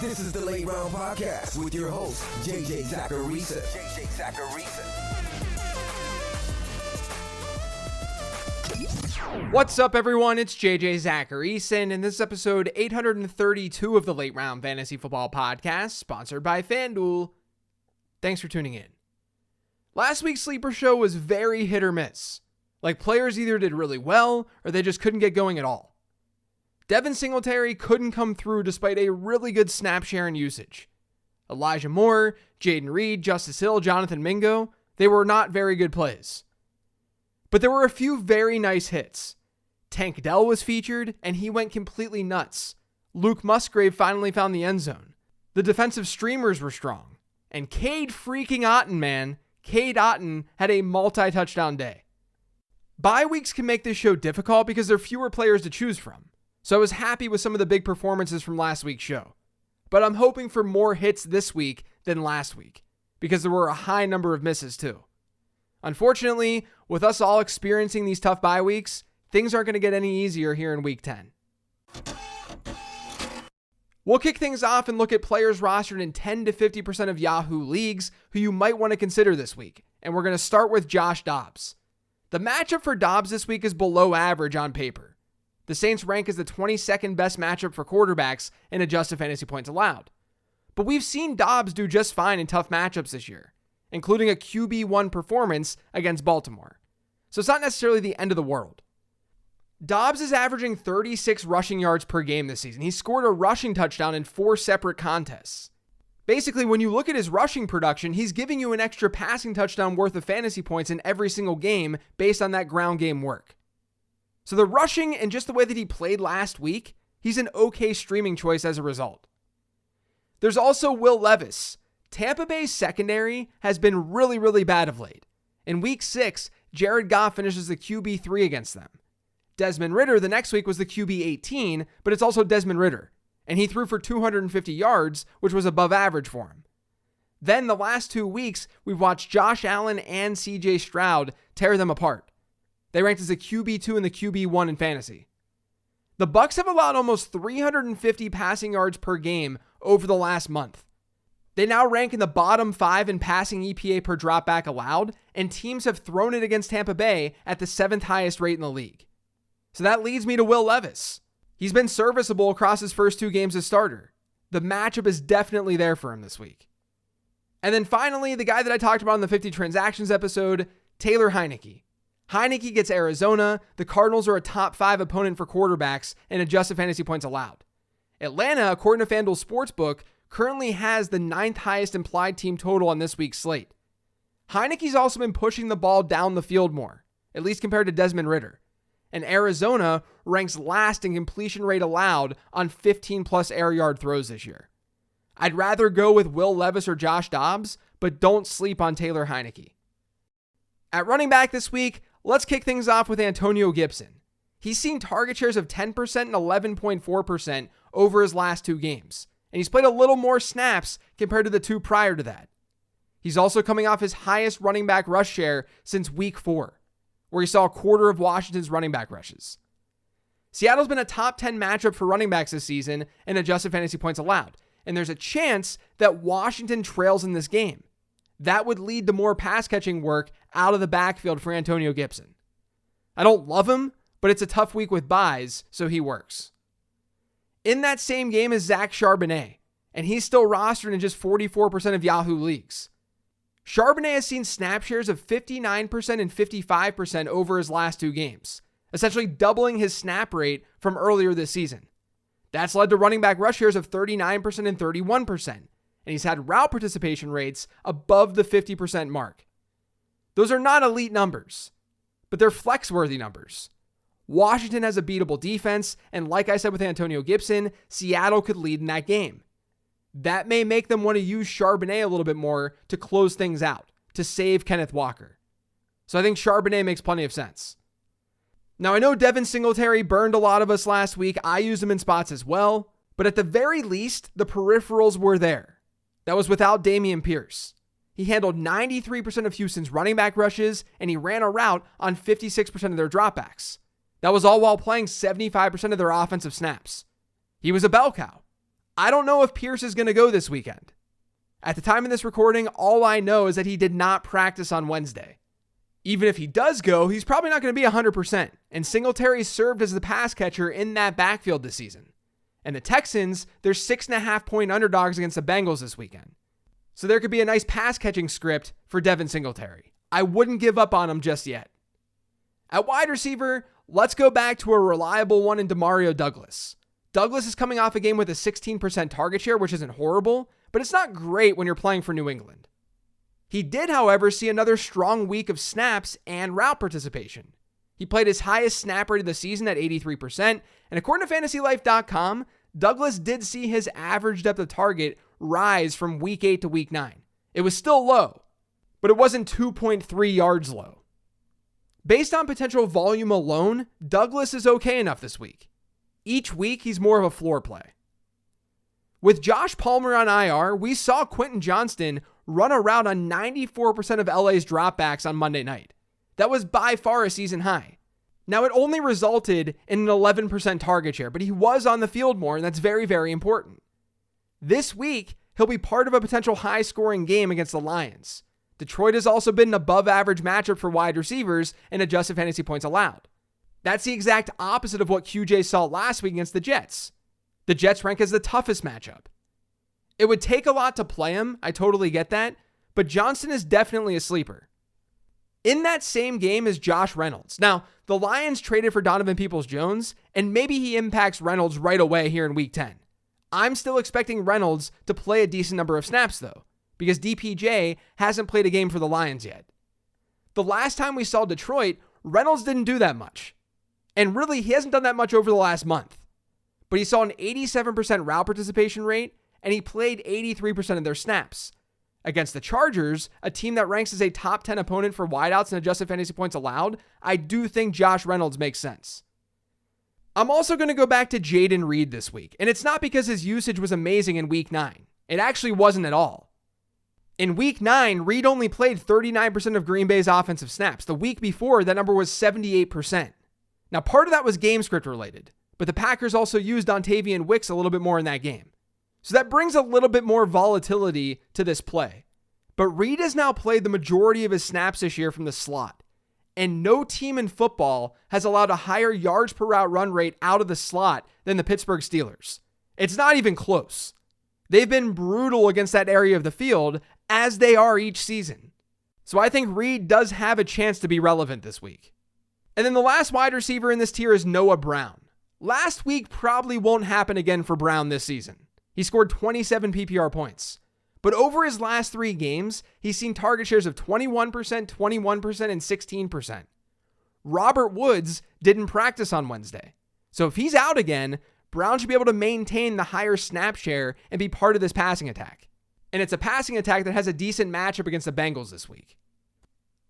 This is the Late Round Podcast with your host, JJ Zacharisa. What's up, everyone? It's JJ Zacharisa, and this is episode 832 of the Late Round Fantasy Football Podcast, sponsored by FanDuel. Thanks for tuning in. Last week's Sleeper Show was very hit or miss. Like, players either did really well, or they just couldn't get going at all. Devin Singletary couldn't come through despite a really good snap share and usage. Elijah Moore, Jaden Reed, Justice Hill, Jonathan Mingo, they were not very good plays. But there were a few very nice hits. Tank Dell was featured, and he went completely nuts. Luke Musgrave finally found the end zone. The defensive streamers were strong. And Cade freaking Otton, man. Cade Otton had a multi-touchdown day. Bye weeks can make this show difficult because there are fewer players to choose from. So I was happy with some of the big performances from last week's show. But I'm hoping for more hits this week than last week, because there were a high number of misses too. Unfortunately, with us all experiencing these tough bye weeks, things aren't going to get any easier here in week 10. We'll kick things off and look at players rostered in 10 to 50% of Yahoo leagues who you might want to consider this week. And we're going to start with Josh Dobbs. The matchup for Dobbs this week is below average on paper. The Saints rank as the 22nd best matchup for quarterbacks in adjusted fantasy points allowed. But we've seen Dobbs do just fine in tough matchups this year, including a QB1 performance against Baltimore. So it's not necessarily the end of the world. Dobbs is averaging 36 rushing yards per game this season. He scored a rushing touchdown in 4 separate contests. Basically, when you look at his rushing production, he's giving you an extra passing touchdown worth of fantasy points in every single game based on that ground game work. So the rushing and just the way that he played last week, he's an okay streaming choice as a result. There's also Will Levis. Tampa Bay's secondary has been really, really bad of late. In week 6, Jared Goff finishes the QB3 against them. Desmond Ridder the next week was the QB18, but it's also Desmond Ridder. And he threw for 250 yards, which was above average for him. Then the last 2 weeks, we've watched Josh Allen and CJ Stroud tear them apart. They ranked as the QB2 and the QB1 in fantasy. The Bucs have allowed almost 350 passing yards per game over the last month. They now rank in the bottom 5 in passing EPA per dropback allowed, and teams have thrown it against Tampa Bay at the 7th highest rate in the league. So that leads me to Will Levis. He's been serviceable across his first 2 games as starter. The matchup is definitely there for him this week. And then finally, the guy that I talked about in the 50 transactions episode, Taylor Heinicke. Heinicke gets Arizona. The Cardinals are a top 5 opponent for quarterbacks in adjusted fantasy points allowed. Atlanta, according to FanDuel Sportsbook, currently has the 9th highest implied team total on this week's slate. Heinicke's also been pushing the ball down the field more, at least compared to Desmond Ridder. And Arizona ranks last in completion rate allowed on 15-plus air yard throws this year. I'd rather go with Will Levis or Josh Dobbs, but don't sleep on Taylor Heinicke. At running back this week, let's kick things off with Antonio Gibson. He's seen target shares of 10% and 11.4% over his last 2 games, and he's played a little more snaps compared to the 2 prior to that. He's also coming off his highest running back rush share since week 4, where he saw a quarter of Washington's running back rushes. Seattle's been a top 10 matchup for running backs this season in adjusted fantasy points allowed, and there's a chance that Washington trails in this game. That would lead to more pass catching work out of the backfield for Antonio Gibson. I don't love him, but it's a tough week with buys, so he works. In that same game is Zach Charbonnet, and he's still rostered in just 44% of Yahoo leagues. Charbonnet has seen snap shares of 59% and 55% over his last 2 games, essentially doubling his snap rate from earlier this season. That's led to running back rush shares of 39% and 31%. And he's had route participation rates above the 50% mark. Those are not elite numbers, but they're flex-worthy numbers. Washington has a beatable defense, and like I said with Antonio Gibson, Seattle could lead in that game. That may make them want to use Charbonnet a little bit more to close things out, to save Kenneth Walker. So I think Charbonnet makes plenty of sense. Now I know Devin Singletary burned a lot of us last week. I used him in spots as well, but at the very least, the peripherals were there. That was without Dameon Pierce. He handled 93% of Houston's running back rushes, and he ran a route on 56% of their dropbacks. That was all while playing 75% of their offensive snaps. He was a bell cow. I don't know if Pierce is going to go this weekend. At the time of this recording, all I know is that he did not practice on Wednesday. Even if he does go, he's probably not going to be 100%, and Singletary served as the pass catcher in that backfield this season. And the Texans, they're 6.5-point underdogs against the Bengals this weekend. So there could be a nice pass catching script for Devin Singletary. I wouldn't give up on him just yet. At wide receiver, let's go back to a reliable one in Demario Douglas. Douglas is coming off a game with a 16% target share, which isn't horrible, but it's not great when you're playing for New England. He did, however, see another strong week of snaps and route participation. He played his highest snap rate of the season at 83%, and according to FantasyLife.com, Douglas did see his average depth of target rise from week 8 to week 9. It was still low, but it wasn't 2.3 yards low. Based on potential volume alone, Douglas is okay enough this week. Each week, he's more of a floor play. With Josh Palmer on IR, we saw Quentin Johnston run a route on 94% of LA's dropbacks on Monday night. That was by far a season high. Now, it only resulted in an 11% target share, but he was on the field more, and that's very, very important. This week, he'll be part of a potential high-scoring game against the Lions. Detroit has also been an above-average matchup for wide receivers in adjusted fantasy points allowed. That's the exact opposite of what QJ saw last week against the Jets. The Jets rank as the toughest matchup. It would take a lot to play him, I totally get that, but Johnston is definitely a sleeper. In that same game is Josh Reynolds. Now, the Lions traded for Donovan Peoples-Jones, and maybe he impacts Reynolds right away here in Week 10. I'm still expecting Reynolds to play a decent number of snaps, though, because DPJ hasn't played a game for the Lions yet. The last time we saw Detroit, Reynolds didn't do that much. And really, he hasn't done that much over the last month. But he saw an 87% route participation rate, and he played 83% of their snaps. Against the Chargers, a team that ranks as a top 10 opponent for wideouts and adjusted fantasy points allowed, I do think Josh Reynolds makes sense. I'm also going to go back to Jaden Reed this week, and it's not because his usage was amazing in Week 9. It actually wasn't at all. In Week 9, Reed only played 39% of Green Bay's offensive snaps. The week before, that number was 78%. Now, part of that was game script related, but the Packers also used Dontavian Wicks a little bit more in that game. So that brings a little bit more volatility to this play. But Reed has now played the majority of his snaps this year from the slot, and no team in football has allowed a higher yards per route run rate out of the slot than the Pittsburgh Steelers. It's not even close. They've been brutal against that area of the field, as they are each season. So I think Reed does have a chance to be relevant this week. And then the last wide receiver in this tier is Noah Brown. Last week probably won't happen again for Brown this season. He scored 27 PPR points. But over his last 3 games, he's seen target shares of 21%, 21%, and 16%. Robert Woods didn't practice on Wednesday. So if he's out again, Brown should be able to maintain the higher snap share and be part of this passing attack. And it's a passing attack that has a decent matchup against the Bengals this week.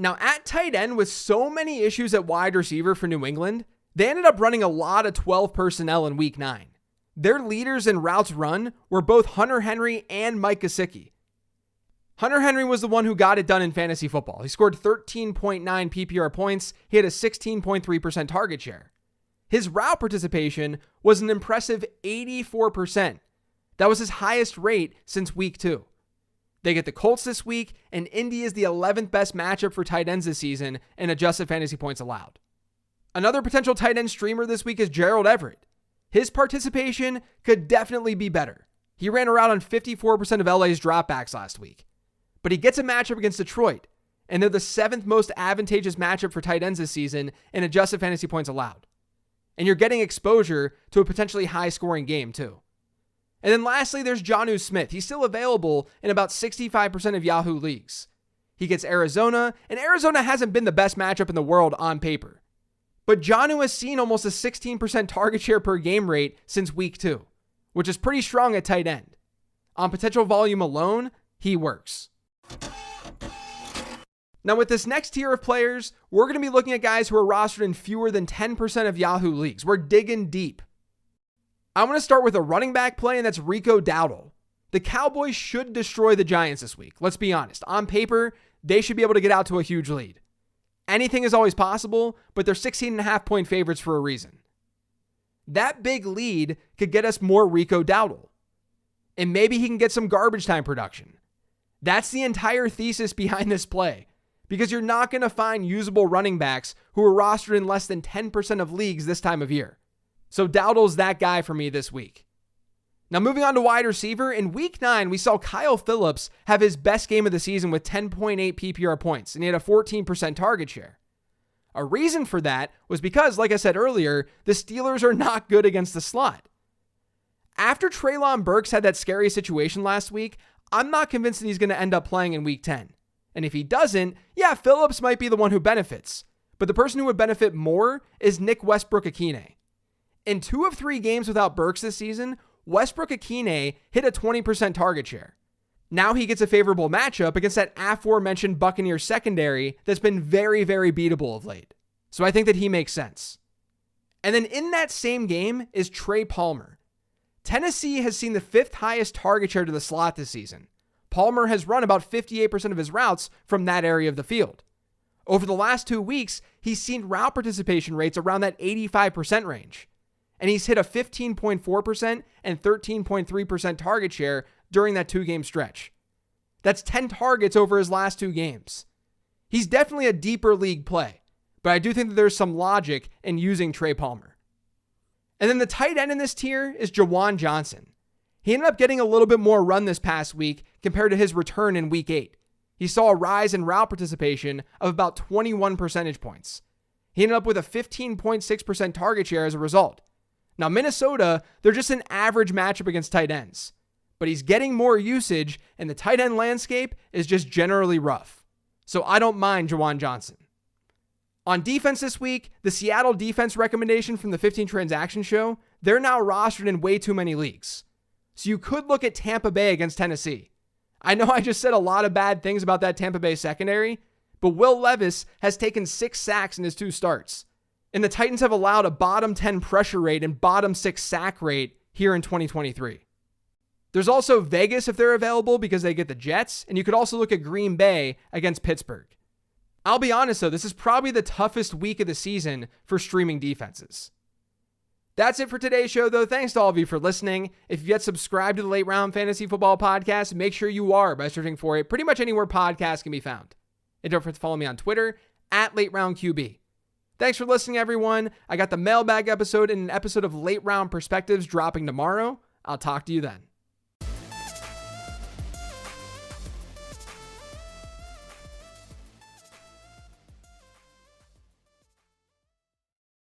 Now, at tight end, with so many issues at wide receiver for New England, they ended up running a lot of 12 personnel in Week 9. Their leaders in routes run were both Hunter Henry and Mike Gesicki. Hunter Henry was the one who got it done in fantasy football. He scored 13.9 PPR points. He had a 16.3% target share. His route participation was an impressive 84%. That was his highest rate since Week 2. They get the Colts this week, and Indy is the 11th best matchup for tight ends this season in adjusted fantasy points allowed. Another potential tight end streamer this week is Gerald Everett. His participation could definitely be better. He ran around on 54% of LA's dropbacks last week. But he gets a matchup against Detroit, and they're the 7th most advantageous matchup for tight ends this season in adjusted fantasy points allowed. And you're getting exposure to a potentially high-scoring game, too. And then lastly, there's Jonnu Smith. He's still available in about 65% of Yahoo leagues. He gets Arizona, and Arizona hasn't been the best matchup in the world on paper. But Jonnu has seen almost a 16% target share per game rate since Week 2, which is pretty strong at tight end. On potential volume alone, he works. Now with this next tier of players, we're going to be looking at guys who are rostered in fewer than 10% of Yahoo leagues. We're digging deep. I'm going to start with a running back play, and that's Rico Dowdle. The Cowboys should destroy the Giants this week. Let's be honest. On paper, they should be able to get out to a huge lead. Anything is always possible, but they're 16.5-point favorites for a reason. That big lead could get us more Rico Dowdle. and maybe he can get some garbage time production. That's the entire thesis behind this play, because you're not going to find usable running backs who are rostered in less than 10% of leagues this time of year. So Dowdle's that guy for me this week. Now moving on to wide receiver, in week 9, we saw Kyle Phillips have his best game of the season with 10.8 PPR points, and he had a 14% target share. A reason for that was because, like I said earlier, the Steelers are not good against the slot. After Treylon Burks had that scary situation last week, I'm not convinced that he's going to end up playing in week 10. And if he doesn't, yeah, Phillips might be the one who benefits. But the person who would benefit more is Nick Westbrook-Ikhine. In 2 of 3 games without Burks this season, Westbrook-Ikhine hit a 20% target share. Now he gets a favorable matchup against that aforementioned Buccaneers secondary that's been very, very beatable of late. So I think that he makes sense. And then in that same game is Trey Palmer. Tennessee has seen the 5th highest target share to the slot this season. Palmer has run about 58% of his routes from that area of the field. Over the last 2 weeks, he's seen route participation rates around that 85% range. And he's hit a 15.4% and 13.3% target share during that 2-game stretch. That's 10 targets over his last 2 games. He's definitely a deeper league play, but I do think that there's some logic in using Trey Palmer. And then the tight end in this tier is Jawan Johnson. He ended up getting a little bit more run this past week compared to his return in week 8. He saw a rise in route participation of about 21 percentage points. He ended up with a 15.6% target share as a result. Now, Minnesota, they're just an average matchup against tight ends, but he's getting more usage, and the tight end landscape is just generally rough. So I don't mind Jawan Johnson. On defense this week, the Seattle defense recommendation from the 15 Transaction Show, they're now rostered in way too many leagues. So you could look at Tampa Bay against Tennessee. I know I just said a lot of bad things about that Tampa Bay secondary, but Will Levis has taken 6 sacks in his 2 starts. And the Titans have allowed a bottom 10 pressure rate and bottom 6 sack rate here in 2023. There's also Vegas if they're available because they get the Jets, and you could also look at Green Bay against Pittsburgh. I'll be honest though, this is probably the toughest week of the season for streaming defenses. That's it for today's show though. Thanks to all of you for listening. If you've yet subscribed to the Late Round Fantasy Football Podcast, make sure you are by searching for it pretty much anywhere podcasts can be found. And don't forget to follow me on Twitter @LateRoundQB. Thanks for listening, everyone. I got the mailbag episode and an episode of Late Round Perspectives dropping tomorrow. I'll talk to you then.